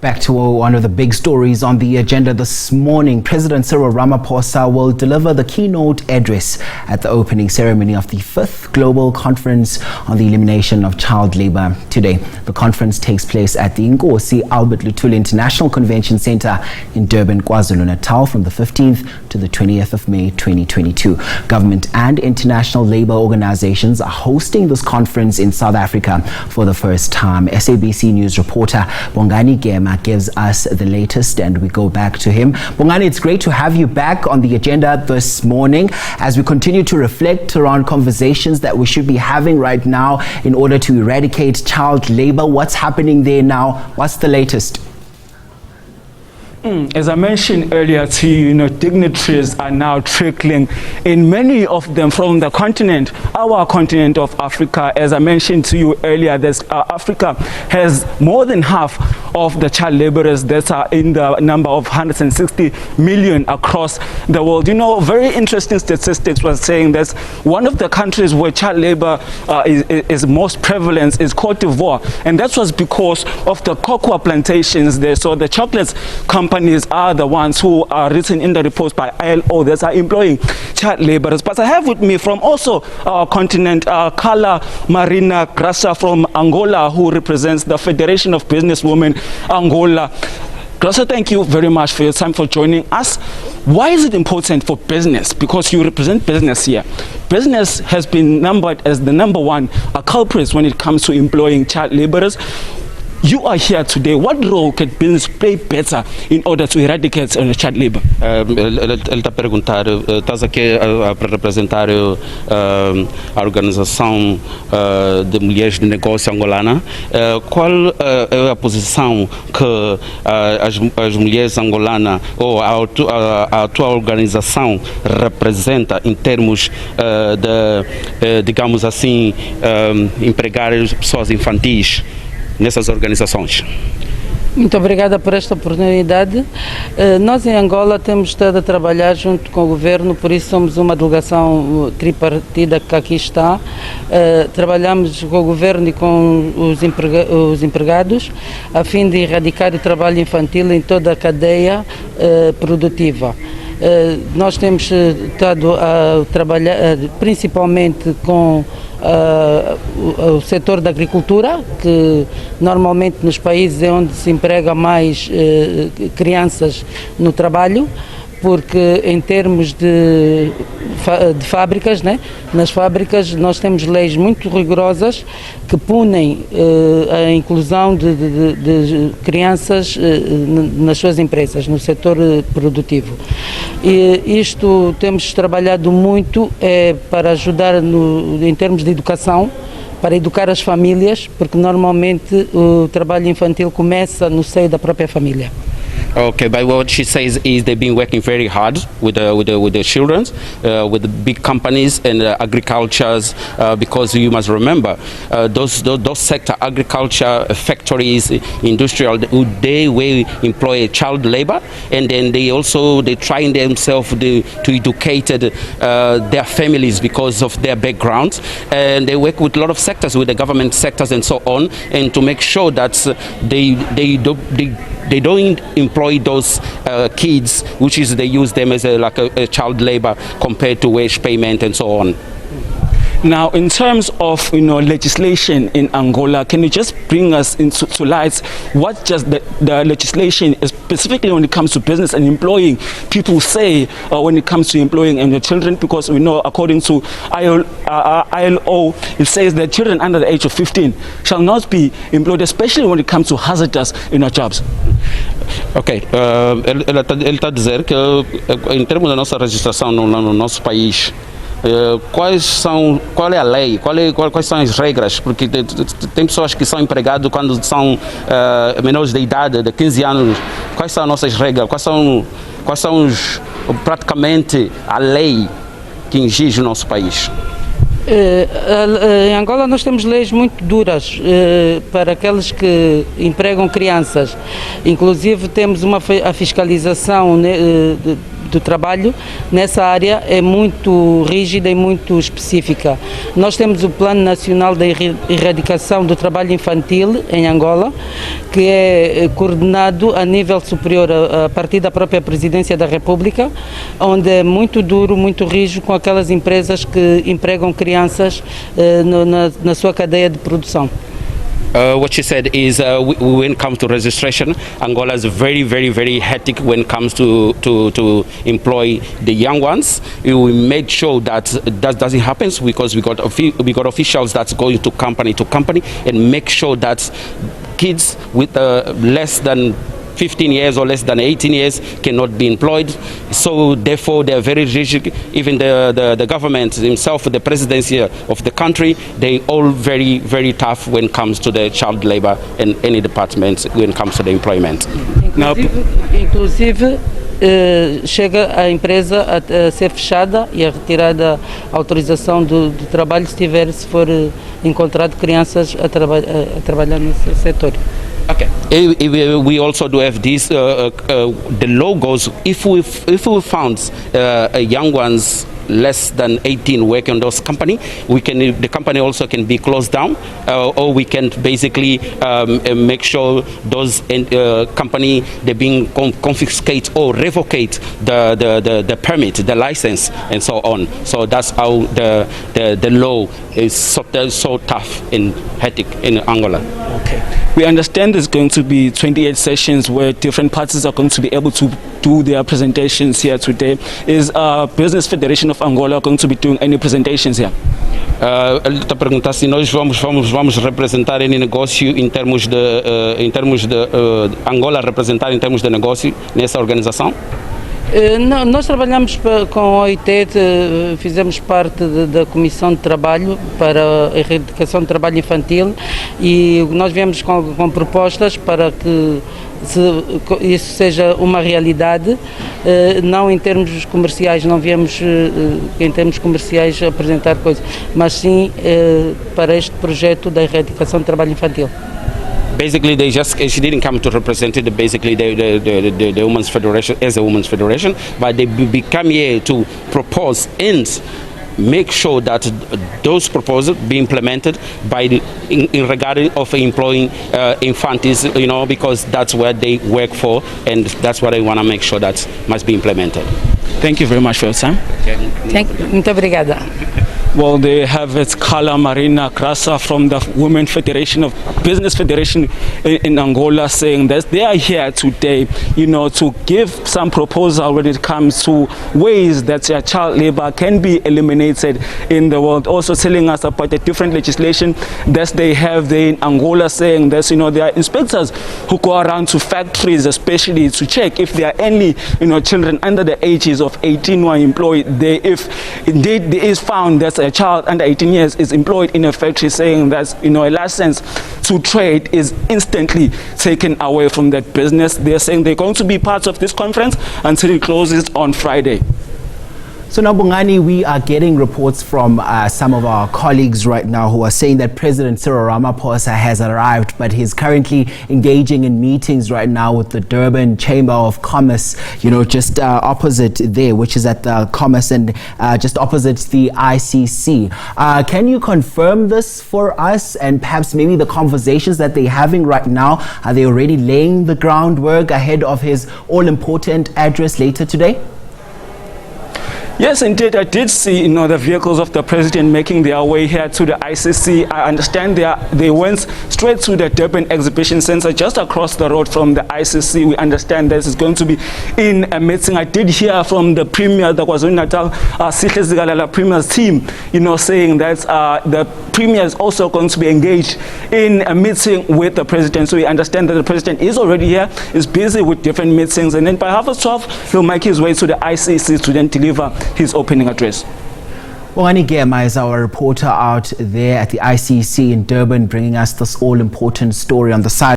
Back to one of the big stories on the agenda this morning. President Cyril Ramaphosa will deliver the keynote address at the opening ceremony of the 5th Global Conference on the Elimination of Child Labour today. The conference takes place at the Inkosi Luthuli International Convention Centre in Durban, KwaZulu-Natal from the 15th to the 20th of May 2022. Government and international labour organisations are hosting this conference in South Africa for the first time. SABC News reporter Bongani Gema gives us the latest, and we go back to him. Bongani, it's great to have you back on the agenda this morning as we continue to reflect around conversations that we should be having right now in order to eradicate child labour. What's happening there now? What's the latest? As I mentioned earlier to you, dignitaries are now trickling in, many of them from the continent, our continent of Africa. As I mentioned to you earlier, Africa has more than half of the child laborers that are in the number of 160 million across the world. Very interesting statistics was saying that one of the countries where child labor is most prevalent is Cote d'Ivoire, and that was because of the cocoa plantations there. So the chocolate companies are the ones who are written in the reports by ILO that are employing child laborers. But I have with me from also our continent, Carla Marina Grassa from Angola, who represents the Federation of Businesswomen Angola. Grassa, thank you very much for your time, for joining us. Why is it important for business? Because you represent business here. Business has been numbered as the number one culprit when it comes to employing child laborers. You are here today. What role can business play better in order to eradicate child labor? Ele está a perguntar, estás aqui para representar a organização de mulheres de negócio angolana. Qual é a posição que as mulheres angolanas ou a tua organização representa em termos de, digamos assim, empregar pessoas infantis nessas organizações? Muito obrigada por esta oportunidade. Nós em Angola temos estado a trabalhar junto com o governo, por isso somos uma delegação tripartida que aqui está. Trabalhamos com o governo e com os empregados a fim de erradicar o trabalho infantil em toda a cadeia produtiva. Nós temos estado a trabalhar principalmente com o setor da agricultura, que normalmente nos países é onde se emprega mais crianças no trabalho, porque em termos de fábricas, nas fábricas nós temos leis muito rigorosas que punem a inclusão de crianças nas suas empresas, no setor produtivo. E isto temos trabalhado muito para ajudar em termos de educação, para educar as famílias, porque normalmente o trabalho infantil começa no seio da própria família. Okay, but what she says is they've been working very hard with the children, with the big companies and agricultures, because you must remember those sector, agriculture, factories, industrial, they will employ child labor, and then they trying themselves to educate their families because of their backgrounds, and they work with a lot of sectors, with the government sectors and so on, and to make sure that they don't employ those kids, which is they use them as a child labor compared to wage payment and so on. Now, in terms of legislation in Angola, can you just bring us into light what just the legislation is specifically when it comes to business and employing people say when it comes to employing and the children? Because we know according to ILO, it says that children under the age of 15 shall not be employed, especially when it comes to hazardous jobs. Ok, ele está a dizer que em termos da nossa registração no nosso país, qual é a lei, quais são as regras, porque tem pessoas que são empregadas quando são menores de idade, de 15 anos, quais são as nossas regras, quais são praticamente a lei que exige o nosso país? Em Angola nós temos leis muito duras para aqueles que empregam crianças, inclusive temos a fiscalização do trabalho nessa área é muito rígida e muito específica. Nós temos o Plano Nacional da Erradicação do Trabalho Infantil em Angola, que é coordenado a nível superior a partir da própria Presidência da República, onde é muito duro, muito rígido com aquelas empresas que empregam crianças na sua cadeia de produção. What she said is when it comes to registration, Angola is very, very, very hectic when it comes to employ the young ones. We made sure that doesn't happen because we got officials that's going to company and make sure that kids with less than 15 years or less than 18 years cannot be employed. So therefore they are very rigid. Even the government himself, the presidency of the country, they all very, very tough when it comes to the child labor in any department when it comes to the employment. Inclusive chega a empresa a ser fechada e a retirada a autorização do trabalho se for encontrado crianças a trabalhar nesse setor. Okay. We also do have these the logos. If we found young ones less than 18 working on those company, the company also can be closed down, or we can basically make sure those company they being confiscate or revocate the permit, the license, and so on. So that's how the law is so tough and hectic in Angola. Okay. We understand there's going to be 28 sessions where different parties are going to be able to do their presentations here today. Is Business Federation of Angola going to be doing any presentations here? Ele está a perguntar se nós vamos representar em negócio em termos de Angola representar em termos de negócio nessa organização. Não, nós trabalhamos com a OIT, fizemos parte da Comissão de Trabalho para a Erradicação do Trabalho Infantil e nós viemos com propostas para que isso seja uma realidade, não em termos comerciais, não viemos em termos comerciais apresentar coisas, mas sim para este projeto da erradicação do trabalho infantil. Basically, she didn't come to represent it, basically the Women's Federation as a Women's Federation, but they become here to propose and make sure that those proposals be implemented in regard of employing infantis, because that's where they work for, and that's what I want to make sure that must be implemented. Thank you very much for your time. Muito obrigada. Well, they have it, Carla Marina Grassa from the Women Federation of Business Federation in Angola, saying that they are here today, to give some proposal when it comes to ways that child labor can be eliminated in the world. Also telling us about the different legislation that they have there in Angola, saying that, there are inspectors who go around to factories, especially to check if there are any, children under the ages of 18 who are employed there. If indeed there is found that a child under 18 years is employed in a factory, saying that a license to trade is instantly taken away from that business. They're saying they're going to be part of this conference until it closes on Friday. So now, Bongani, we are getting reports from some of our colleagues right now who are saying that President Cyril Ramaphosa has arrived, but he's currently engaging in meetings right now with the Durban Chamber of Commerce, just opposite there, which is at the Commerce and just opposite the ICC. Can you confirm this for us, and perhaps maybe the conversations that they're having right now, are they already laying the groundwork ahead of his all-important address later today? Yes, indeed. I did see, the vehicles of the president making their way here to the ICC. I understand they went straight to the Durban Exhibition Center just across the road from the ICC. We understand this is going to be in a meeting. I did hear from the Premier, the KwaZulu-Natal Sihle Zikalala Premier's team, saying that the Premier is also going to be engaged in a meeting with the president. So we understand that the president is already here, is busy with different meetings, and then by 12:30, he'll make his way to the ICC to then deliver his opening address. Bongani Gema is our reporter out there at the ICC in Durban, bringing us this all-important story on the side.